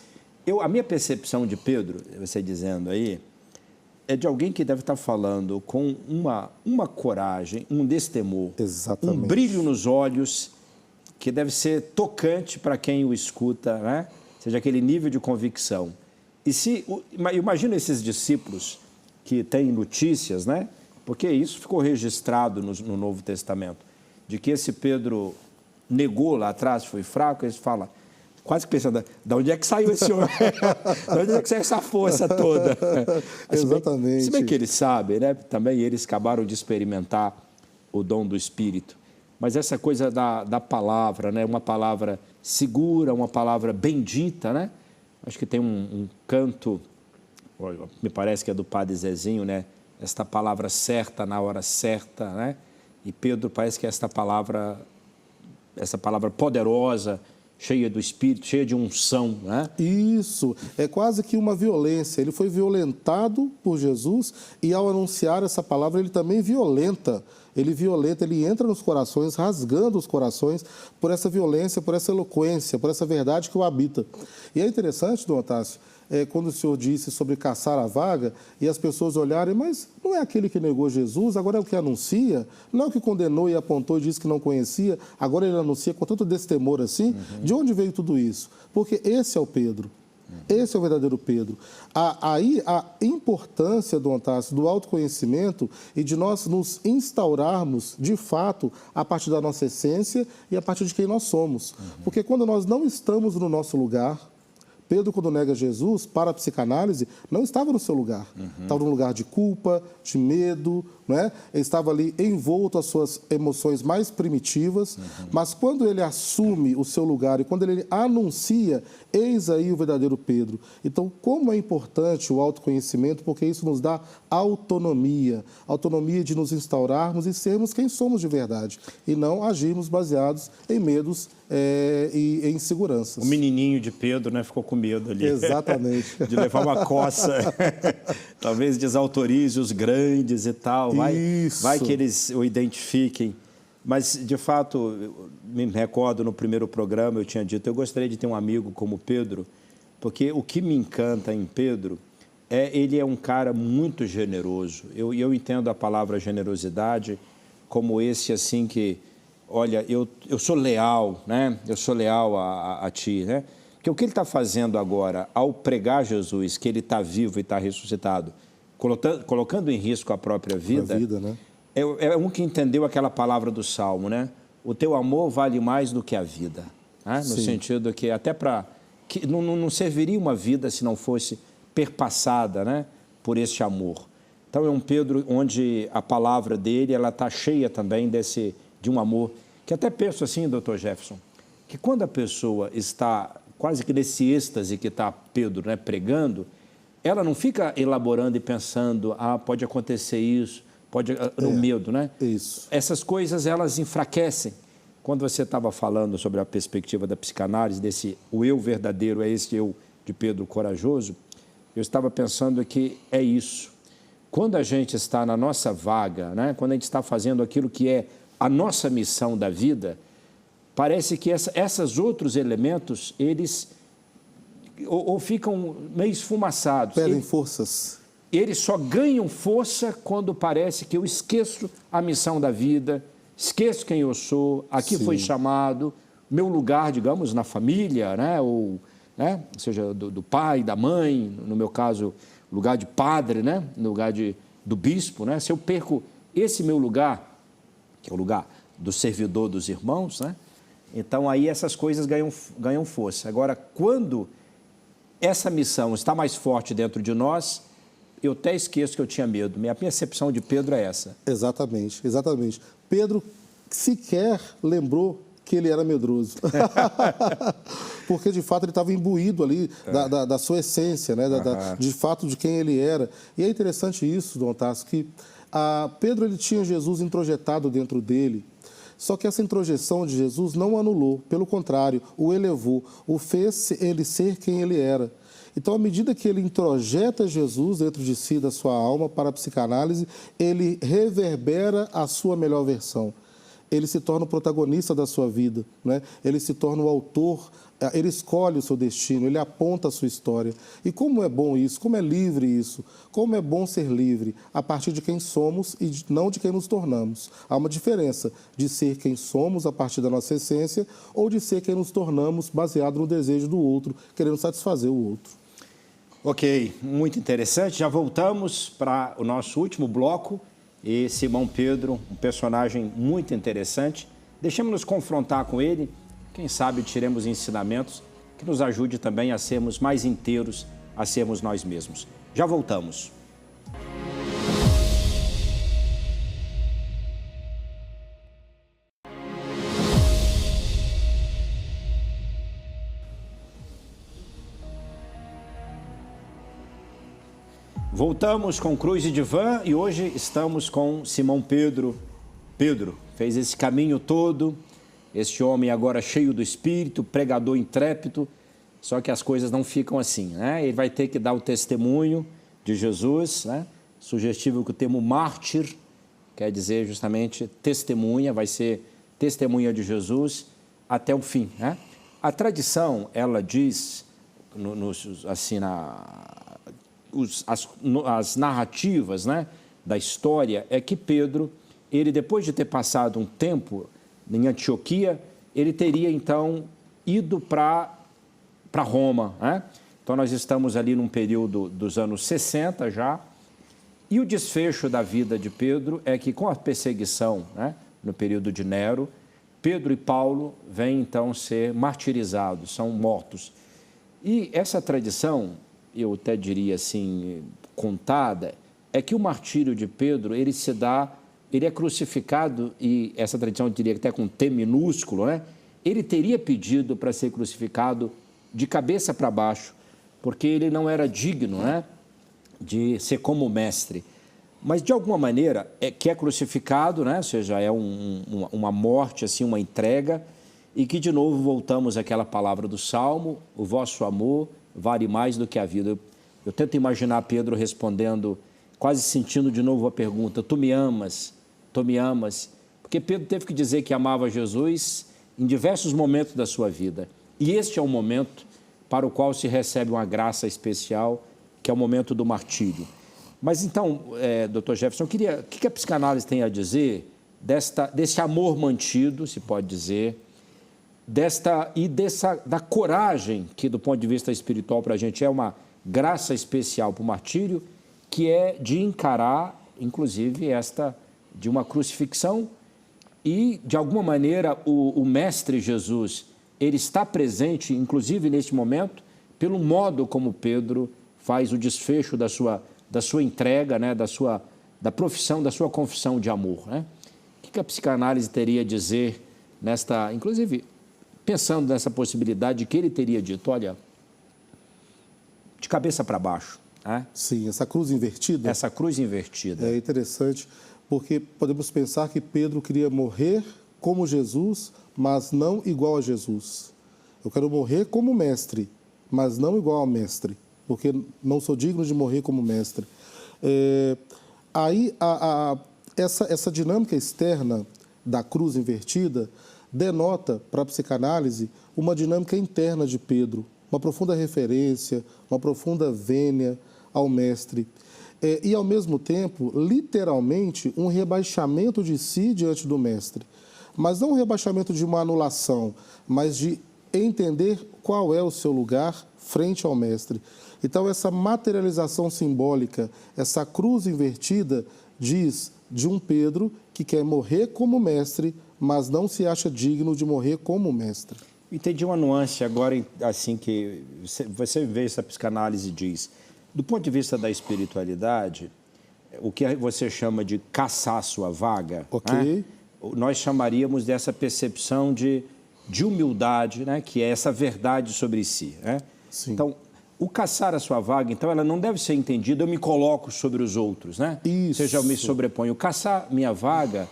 A minha percepção de Pedro, você dizendo aí, é de alguém que deve estar falando com uma coragem, um destemor, exatamente, um brilho nos olhos, que deve ser tocante para quem o escuta, né? Seja aquele nível de convicção. Imagina esses discípulos que têm notícias, né? Porque isso ficou registrado no Novo Testamento, de que esse Pedro negou lá atrás, foi fraco, eles falam, quase pensando, de onde é que saiu esse homem? De onde é que saiu essa força toda? Exatamente. Se bem que eles sabem, né? Também eles acabaram de experimentar o dom do Espírito. Mas essa coisa da palavra, né? Uma palavra segura, uma palavra bendita, né? Acho que tem um canto, me parece que é do Padre Zezinho, né? Esta palavra certa na hora certa, né? E Pedro parece que essa palavra poderosa, cheia do Espírito, cheia de unção, né? Isso, é quase que uma violência. Ele foi violentado por Jesus e, ao anunciar essa palavra, ele também violenta. Ele entra nos corações, rasgando os corações por essa violência, por essa eloquência, por essa verdade que o habita. E é interessante, Dom Otávio, quando o senhor disse sobre caçar a vaga e as pessoas olharem, mas não é aquele que negou Jesus, agora é o que anuncia, não é o que condenou e apontou e disse que não conhecia, agora ele anuncia com tanto destemor assim. De onde veio tudo isso? Porque esse é o Pedro. Esse é o verdadeiro Pedro. Aí a importância, Dom Otávio, do autoconhecimento e de nós nos instaurarmos, de fato, a partir da nossa essência e a partir de quem nós somos. Porque quando nós não estamos no nosso lugar, Pedro, quando nega Jesus, para a psicanálise, não estava no seu lugar. Estava no lugar de culpa, de medo, né? Ele estava ali envolto às suas emoções mais primitivas, mas quando ele assume o seu lugar e quando ele anuncia, eis aí o verdadeiro Pedro. Então, como é importante o autoconhecimento, porque isso nos dá autonomia de nos instaurarmos e sermos quem somos de verdade, e não agirmos baseados em medos e em inseguranças. O menininho de Pedro, né, ficou com medo ali. Exatamente. De levar uma coça. Talvez desautorize os grandes e tal. Vai que eles o identifiquem. Mas, de fato, eu me recordo no primeiro programa, eu tinha dito, eu gostaria de ter um amigo como Pedro, porque o que me encanta em Pedro ele é um cara muito generoso. Eu entendo a palavra generosidade como esse, assim, que, olha, eu sou leal, né? Eu sou leal a ti, né? Porque o que ele está fazendo agora, ao pregar Jesus, que ele está vivo e está ressuscitado, colocando em risco a própria vida, né? É um que entendeu aquela palavra do Salmo, né? O teu amor vale mais do que a vida. Né? No sentido que até para... que não serviria uma vida se não fosse perpassada, né? por este amor. Então, é um Pedro onde a palavra dele está cheia também de um amor, que até penso assim, doutor Jefferson, que quando a pessoa está quase que nesse êxtase que está Pedro, né, pregando, ela não fica elaborando e pensando, pode acontecer isso, pode no medo, né? Isso. Essas coisas, elas enfraquecem. Quando você estava falando sobre a perspectiva da psicanálise, o eu verdadeiro é esse eu de Pedro corajoso, eu estava pensando que é isso. Quando a gente está na nossa vaga, né? Quando a gente está fazendo aquilo que é a nossa missão da vida, parece que esses outros elementos, eles ou ficam meio esfumaçados. Perdem forças. Eles só ganham força quando parece que eu esqueço a missão da vida, esqueço quem eu sou, aqui foi chamado, meu lugar, digamos, na família, né? Ou seja, do pai, da mãe, no meu caso, lugar de padre, né? No lugar do bispo, né? Se eu perco esse meu lugar, que é o lugar do servidor dos irmãos, né? Então aí essas coisas ganham força. Agora, quando essa missão está mais forte dentro de nós, eu até esqueço que eu tinha medo. Minha percepção de Pedro é essa. Exatamente, exatamente. Pedro sequer lembrou que ele era medroso. Porque, de fato, ele estava imbuído ali da sua essência, né? De fato, de quem ele era. E é interessante isso, Dom Tasso, que Pedro ele tinha Jesus introjetado dentro dele. Só que essa introjeção de Jesus não o anulou, pelo contrário, o elevou, o fez ele ser quem ele era. Então, à medida que ele introjeta Jesus dentro de si, da sua alma, para a psicanálise, ele reverbera a sua melhor versão. Ele se torna o protagonista da sua vida, né? Ele se torna o autor, ele escolhe o seu destino, ele aponta a sua história. E como é bom isso, como é livre isso, como é bom ser livre a partir de quem somos e não de quem nos tornamos. Há uma diferença de ser quem somos a partir da nossa essência ou de ser quem nos tornamos baseado no desejo do outro, querendo satisfazer o outro. Ok, muito interessante. Já voltamos para o nosso último bloco. E Simão Pedro, um personagem muito interessante. Deixemos-nos confrontar com ele. Quem sabe tiremos ensinamentos que nos ajude também a sermos mais inteiros, a sermos nós mesmos. Já voltamos. Voltamos com Cruz e Divã e hoje estamos com Simão Pedro. Pedro fez esse caminho todo, este homem agora cheio do Espírito, pregador intrépido, só que as coisas não ficam assim, né? Ele vai ter que dar o testemunho de Jesus, né? Sugestivo que o termo mártir quer dizer justamente testemunha, vai ser testemunha de Jesus até o fim, né? A tradição, ela diz, assim, as narrativas, né, da história, é que Pedro, ele depois de ter passado um tempo em Antioquia, ele teria então ido para Roma, né? Então nós estamos ali num período dos anos 60 já, e o desfecho da vida de Pedro é que com a perseguição, né, no período de Nero, Pedro e Paulo vêm então ser martirizados, são mortos. E essa tradição, eu até diria assim, contada, é que o martírio de Pedro, ele é crucificado, e essa tradição eu diria até com T minúsculo, né? Ele teria pedido para ser crucificado de cabeça para baixo, porque ele não era digno, né, de ser como mestre. Mas, de alguma maneira, é crucificado, né? Ou seja, é uma morte, assim, uma entrega, e que, de novo, voltamos àquela palavra do Salmo, o vosso amor vale mais do que a vida. Eu tento imaginar Pedro respondendo, quase sentindo de novo a pergunta, tu me amas? Tu me amas? Porque Pedro teve que dizer que amava Jesus em diversos momentos da sua vida. E este é o momento para o qual se recebe uma graça especial, que é o momento do martírio. Mas então, doutor Jefferson, o que a psicanálise tem a dizer desse amor mantido, se pode dizer, da coragem, que do ponto de vista espiritual para a gente é uma graça especial para o martírio, que é de encarar, inclusive, de uma crucifixão e, de alguma maneira, o Mestre Jesus, ele está presente, inclusive neste momento, pelo modo como Pedro faz o desfecho da sua da sua entrega, né, da profissão, da sua confissão de amor, né? O que a psicanálise teria a dizer inclusive, pensando nessa possibilidade de que ele teria dito, olha, de cabeça para baixo, né? Sim, essa cruz invertida. Essa cruz invertida. É interessante, porque podemos pensar que Pedro queria morrer como Jesus, mas não igual a Jesus. Eu quero morrer como mestre, mas não igual ao mestre, porque não sou digno de morrer como mestre. Aí, essa dinâmica externa da cruz invertida denota para a psicanálise uma dinâmica interna de Pedro, uma profunda referência, uma profunda vênia ao mestre. E, ao mesmo tempo, literalmente, um rebaixamento de si diante do mestre. Mas não um rebaixamento de uma anulação, mas de entender qual é o seu lugar frente ao mestre. Então, essa materialização simbólica, essa cruz invertida, diz de um Pedro que quer morrer como mestre, mas não se acha digno de morrer como mestre. Entendi uma nuance agora, assim, que você vê essa psicanálise diz, do ponto de vista da espiritualidade, o que você chama de caçar sua vaga, né? Nós chamaríamos dessa percepção de humildade, né? Que é essa verdade sobre si, né? Sim. Então, o caçar a sua vaga, então, ela não deve ser entendida, eu me coloco sobre os outros, né? Isso. Ou seja, eu me sobreponho. O caçar minha vaga,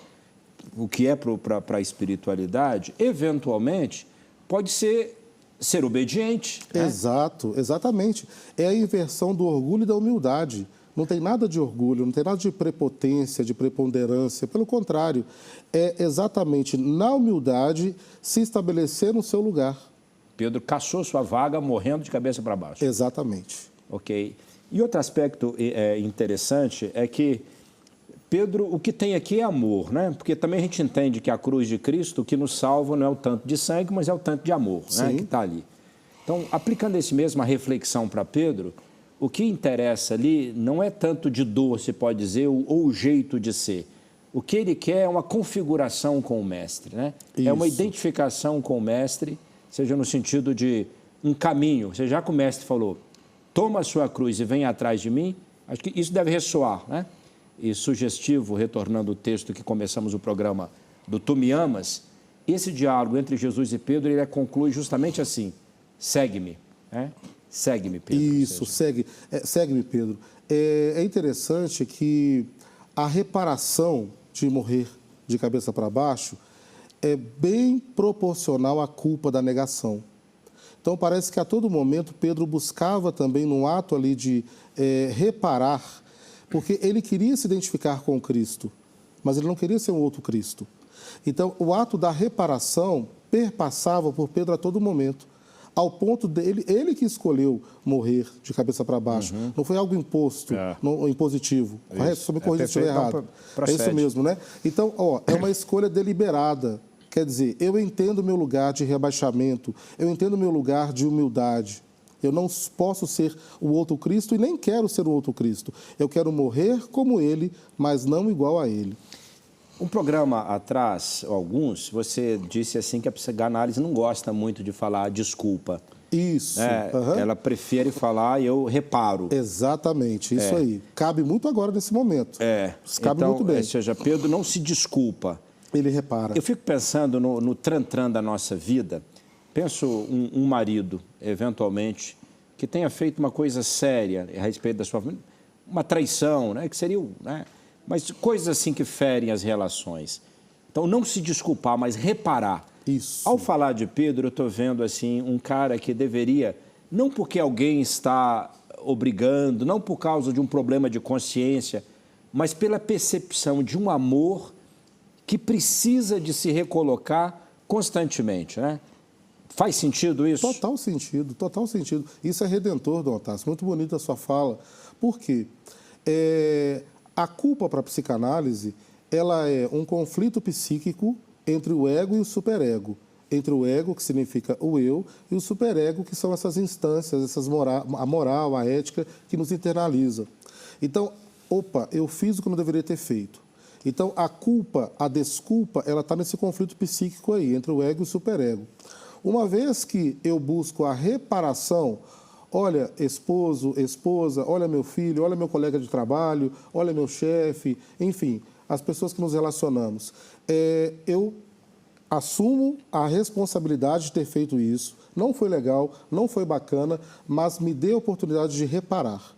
o que é para a espiritualidade, eventualmente, pode ser obediente. Né? Exato, exatamente. É a inversão do orgulho e da humildade. Não tem nada de orgulho, não tem nada de prepotência, de preponderância. Pelo contrário, é exatamente na humildade se estabelecer no seu lugar. Pedro caçou sua vaga morrendo de cabeça para baixo. Exatamente. Ok. E outro aspecto interessante é que Pedro, o que tem aqui é amor, né? Porque também a gente entende que a cruz de Cristo, o que nos salva não é o tanto de sangue, mas é o tanto de amor, né? Que está ali. Então, aplicando esse mesma reflexão para Pedro, o que interessa ali não é tanto de dor, se pode dizer, ou o jeito de ser. O que ele quer é uma configuração com o mestre, né? Isso. É uma identificação com o mestre, seja no sentido de um caminho. Ou seja, já que o mestre falou, toma a sua cruz e vem atrás de mim, acho que isso deve ressoar, né? E sugestivo, retornando o texto que começamos o programa do Tu Me Amas, esse diálogo entre Jesus e Pedro, ele conclui justamente assim, segue-me, né? Segue-me, Pedro. Isso, segue-me, Pedro. É interessante que a reparação de morrer de cabeça para baixo é bem proporcional à culpa da negação. Então, parece que a todo momento Pedro buscava também, num ato ali de reparar, porque ele queria se identificar com Cristo, mas ele não queria ser um outro Cristo. Então, o ato da reparação perpassava por Pedro a todo momento, ao ponto dele, ele que escolheu morrer de cabeça para baixo. Não foi algo imposto, impositivo. Correto? Só me corrija se estiver errado. É isso mesmo, né? Então, é uma escolha deliberada. Quer dizer, eu entendo o meu lugar de rebaixamento, eu entendo o meu lugar de humildade. Eu não posso ser o outro Cristo e nem quero ser o outro Cristo. Eu quero morrer como ele, mas não igual a ele. Um programa atrás, alguns, você disse assim que a psicanálise não gosta muito de falar desculpa. Isso. Ela prefere falar eu reparo. Exatamente, isso aí. Cabe muito agora nesse momento. Cabe muito bem. Ou seja, Pedro não se desculpa. Ele repara. Eu fico pensando no tran-tran da nossa vida. Penso um marido, eventualmente, que tenha feito uma coisa séria a respeito da sua família, uma traição, né, que seria... Né, mas coisas assim que ferem as relações. Então, não se desculpar, mas reparar. Isso. Ao falar de Pedro, eu estou vendo assim, um cara que deveria, não porque alguém está obrigando, não por causa de um problema de consciência, mas pela percepção de um amor que precisa de se recolocar constantemente, né? Faz sentido isso? Total sentido, total sentido. Isso é redentor, Dom Otácio. Muito bonita a sua fala. Por quê? A culpa para a psicanálise, ela é um conflito psíquico entre o ego e o superego. Entre o ego, que significa o eu, e o superego, que são essas instâncias, a moral, a ética, que nos internaliza. Então, eu fiz o que eu não deveria ter feito. Então, a culpa, a desculpa, ela está nesse conflito psíquico aí, entre o ego e o superego. Uma vez que eu busco a reparação, olha, esposo, esposa, olha meu filho, olha meu colega de trabalho, olha meu chefe, enfim, as pessoas que nos relacionamos. Eu assumo a responsabilidade de ter feito isso. Não foi legal, não foi bacana, mas me dê a oportunidade de reparar.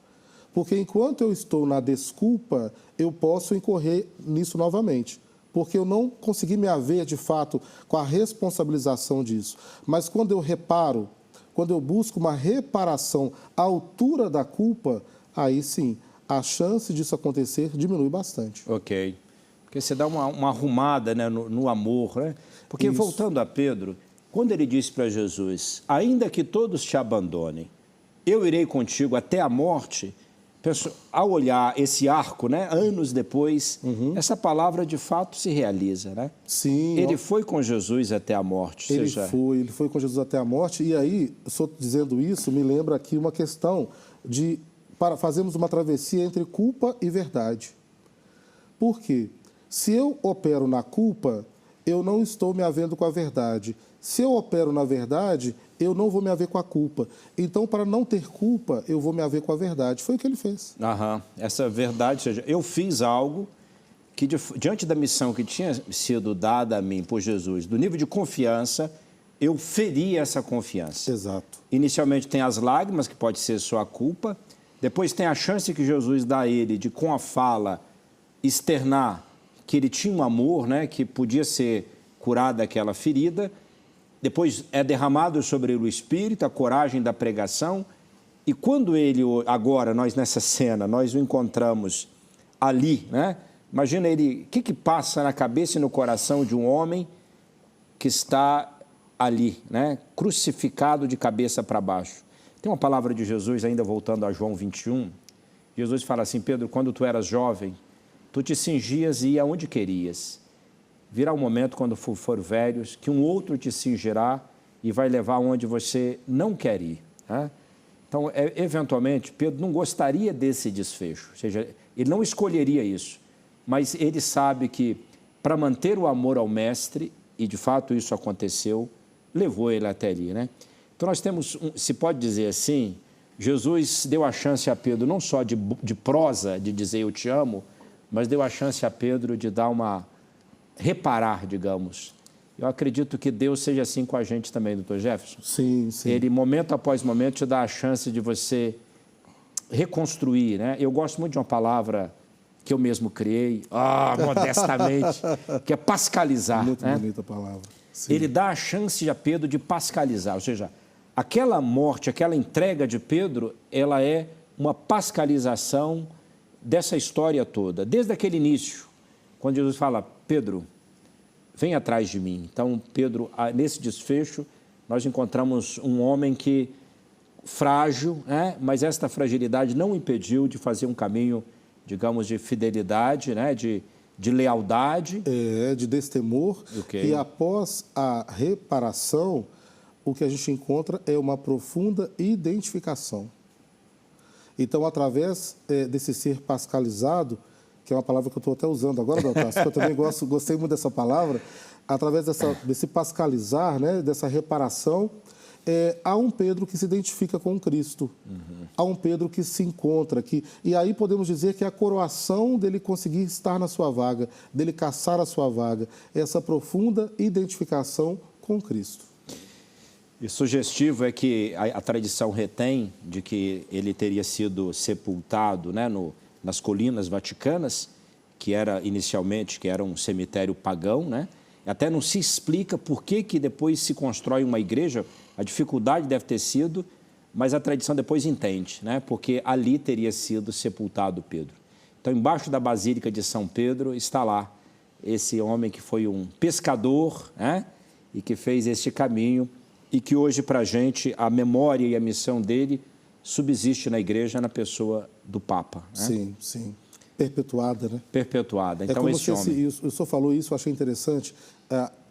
Porque enquanto eu estou na desculpa, eu posso incorrer nisso novamente. Porque eu não consegui me haver, de fato, com a responsabilização disso. Mas quando eu reparo, quando eu busco uma reparação à altura da culpa, aí sim, a chance disso acontecer diminui bastante. Ok. Porque você dá uma arrumada, né, no amor, né? Porque, Isso. voltando a Pedro, quando ele disse para Jesus, ainda que todos te abandonem, eu irei contigo até a morte, penso, ao olhar esse arco, né, anos depois, essa palavra de fato se realiza, né? Sim. Ele foi com Jesus até a morte. Ele foi com Jesus até a morte. E aí, só dizendo isso, me lembra aqui uma questão de fazermos uma travessia entre culpa e verdade. Por quê? Se eu opero na culpa, eu não estou me havendo com a verdade. Se eu opero na verdade, eu não vou me haver com a culpa. Então, para não ter culpa, eu vou me haver com a verdade. Foi o que ele fez. Essa verdade, ou seja, eu fiz algo que, diante da missão que tinha sido dada a mim por Jesus, do nível de confiança, eu feri essa confiança. Exato. Inicialmente tem as lágrimas, que pode ser sua culpa. Depois tem a chance que Jesus dá a ele de, com a fala, externar que ele tinha um amor, né, que podia ser curada aquela ferida. Depois é derramado sobre ele o Espírito, a coragem da pregação. E quando ele, agora, nós nessa cena, nós o encontramos ali, né? Imagina ele, o que passa na cabeça e no coração de um homem que está ali, né? Crucificado de cabeça para baixo. Tem uma palavra de Jesus, ainda voltando a João 21, Jesus fala assim, Pedro, quando tu eras jovem, tu te cingias e ia onde querias. Virá um momento, quando for velhos, que um outro te cingirá e vai levar onde você não quer ir. Né? Então, eventualmente, Pedro não gostaria desse desfecho, ou seja, ele não escolheria isso, mas ele sabe que, para manter o amor ao mestre, e de fato isso aconteceu, levou ele até ali. Né? Então, nós temos, se pode dizer assim, Jesus deu a chance a Pedro não só de prosa, de dizer eu te amo, mas deu a chance a Pedro de dar reparar, digamos. Eu acredito que Deus seja assim com a gente também, doutor Jefferson. Sim, sim. Ele, momento após momento, te dá a chance de você reconstruir, né? Eu gosto muito de uma palavra que eu mesmo criei, modestamente, que é pascalizar. Muito né? bonita a palavra. Sim. Ele dá a chance a Pedro de pascalizar, ou seja, aquela morte, aquela entrega de Pedro, ela é uma pascalização dessa história toda, desde aquele início, quando Jesus fala, Pedro, vem atrás de mim. Então, Pedro, nesse desfecho, nós encontramos um homem que, frágil, né? Mas esta fragilidade não o impediu de fazer um caminho, digamos, de fidelidade, né? de lealdade. De destemor. Okay. E após a reparação, o que a gente encontra é uma profunda identificação. Então, através desse ser pascalizado, que é uma palavra que eu estou até usando agora, doutor, eu também gostei muito dessa palavra, através desse pascalizar, né, dessa reparação, há um Pedro que se identifica com Cristo, há um Pedro que se encontra, e aí podemos dizer que a coroação dele conseguir estar na sua vaga, dele caçar a sua vaga, essa profunda identificação com Cristo. E sugestivo é que a tradição retém de que ele teria sido sepultado, né, nas colinas vaticanas, que era inicialmente um cemitério pagão, né? Até não se explica por que depois se constrói uma igreja, a dificuldade deve ter sido, mas a tradição depois entende, né? Porque ali teria sido sepultado Pedro. Então, embaixo da Basílica de São Pedro está lá esse homem que foi um pescador, né? E que fez este caminho, e que hoje, para a gente, a memória e a missão dele subsiste na igreja, na pessoa do Papa. Né? Sim, sim. Perpetuada, né? Perpetuada. Então, esse homem... O senhor falou isso, eu achei interessante.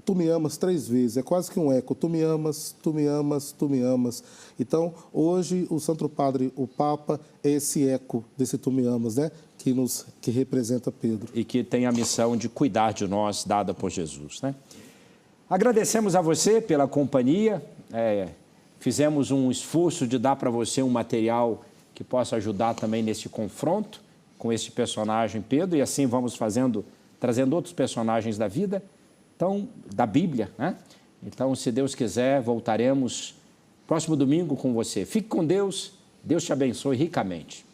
Tu me amas 3 vezes, é quase que um eco. Tu me amas, tu me amas, tu me amas. Então, hoje, o Santo Padre, o Papa, é esse eco desse tu me amas, né? Que representa Pedro. E que tem a missão de cuidar de nós, dada por Jesus, né? Agradecemos a você pela companhia. fizemos um esforço de dar para você um material que possa ajudar também nesse confronto com esse personagem Pedro, e assim vamos trazendo outros personagens da vida, então, da Bíblia, né? Então, se Deus quiser, voltaremos próximo domingo com você. Fique com Deus, Deus te abençoe ricamente.